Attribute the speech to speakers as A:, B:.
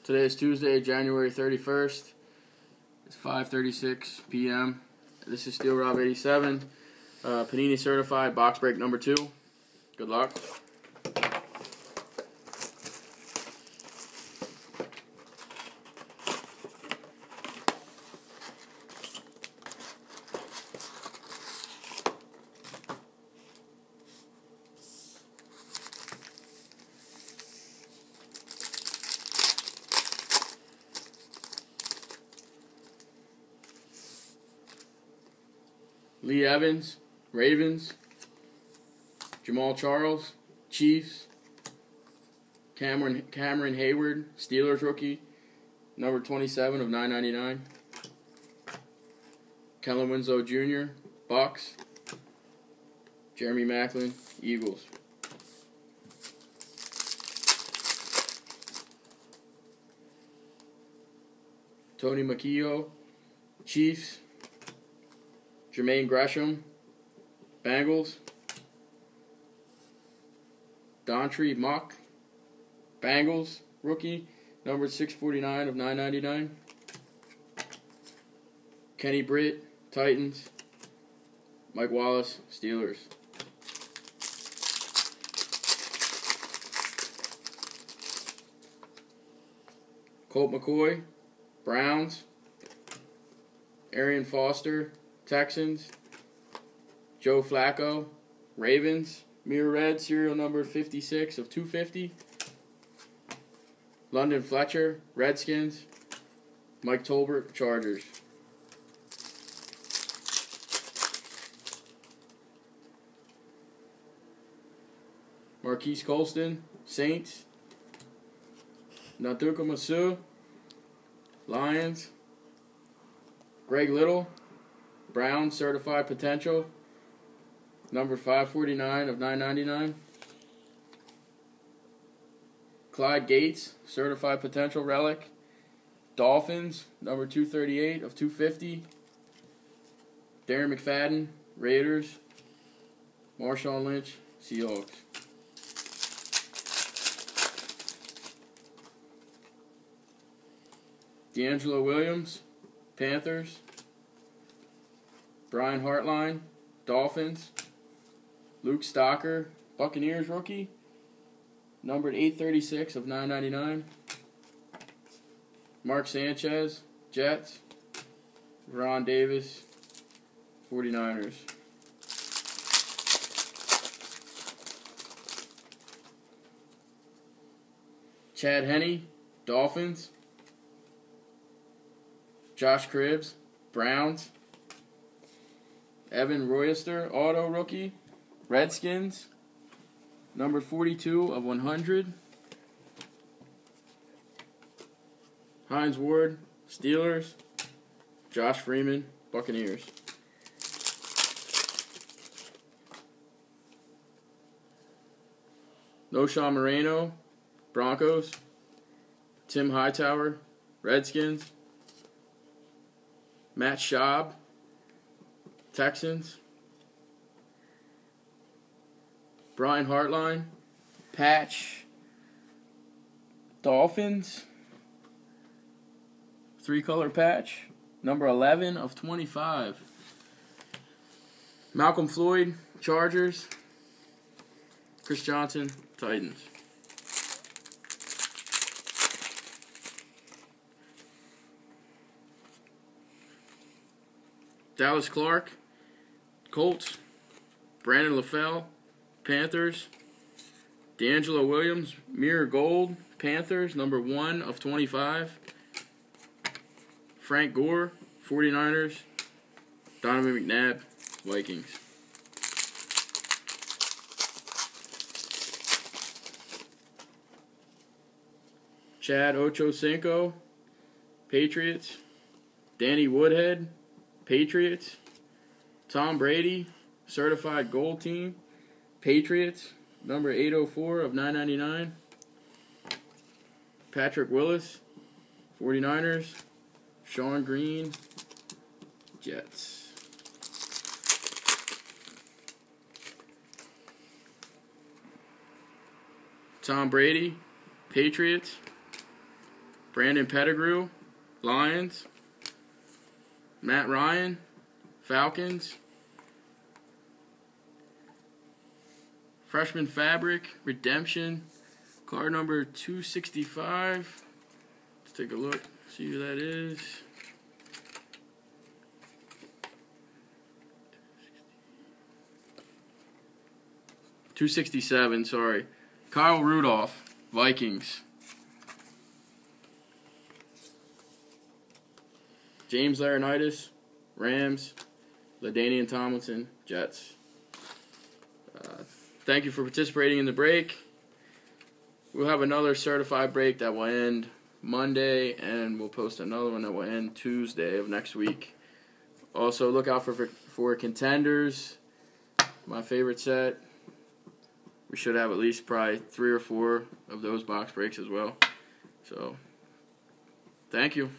A: Today is Tuesday, January 31st. It's 5:36 p.m. This is Steelrob87. Panini certified box break number 2. Good luck. Lee Evans, Ravens. Jamal Charles, Chiefs. Cameron Hayward, Steelers rookie, number 27 of 999. Kellen Winslow Jr., Bucks. Jeremy Maclin, Eagles. Tony McKeo, Chiefs. Jermaine Gresham, Bengals. Dontre Muck, Bengals, rookie, number 649 of 999. Kenny Britt, Titans. Mike Wallace, Steelers. Colt McCoy, Browns. Arian Foster, Texans. Joe Flacco, Ravens. Mirror red, serial number 56 of 250. London Fletcher, Redskins. Mike Tolbert, Chargers. Marquise Colston, Saints. Natuka Masu, Lions. Greg Little, Browns, certified potential, number 549 of 999. Clyde Gates, certified potential relic, Dolphins, number 238 of 250. Darren McFadden, Raiders. Marshawn Lynch, Seahawks. D'Angelo Williams, Panthers. Brian Hartline, Dolphins. Luke Stocker, Buccaneers rookie, numbered 836 of 999. Mark Sanchez, Jets. Ron Davis, 49ers. Chad Henne, Dolphins. Josh Cribbs, Browns. Evan Royster, auto rookie, Redskins, number 42 of 100. Hines Ward, Steelers. Josh Freeman, Buccaneers. Noshawn Moreno, Broncos. Tim Hightower, Redskins. Matt Schaub, Texans. Brian Hartline, patch, Dolphins. 3-color patch, number 11 of 25. Malcolm Floyd, Chargers. Chris Johnson, Titans. Dallas Clark, Colts. Brandon LaFell, Panthers. D'Angelo Williams, mirror gold, Panthers, number 1 of 25. Frank Gore, 49ers. Donovan McNabb, Vikings. Chad Ochocinco, Patriots. Danny Woodhead, Patriots. Tom Brady, certified gold team, Patriots, number 804 of 999. Patrick Willis, 49ers. Sean Green, Jets. Tom Brady, Patriots. Brandon Pettigrew, Lions. Matt Ryan, Falcons. Freshman Fabric, Redemption, card number 265. Let's take a look, see who that is. $267, sorry. Kyle Rudolph, Vikings. James Laurinaitis, Rams. LaDainian Tomlinson, Jets. Thank you for participating in the break. We'll have another certified break that will end Monday, and we'll post another one that will end Tuesday of next week. Also, look out for Contenders, my favorite set. We should have at least probably 3 or 4 of those box breaks as well. So, thank you.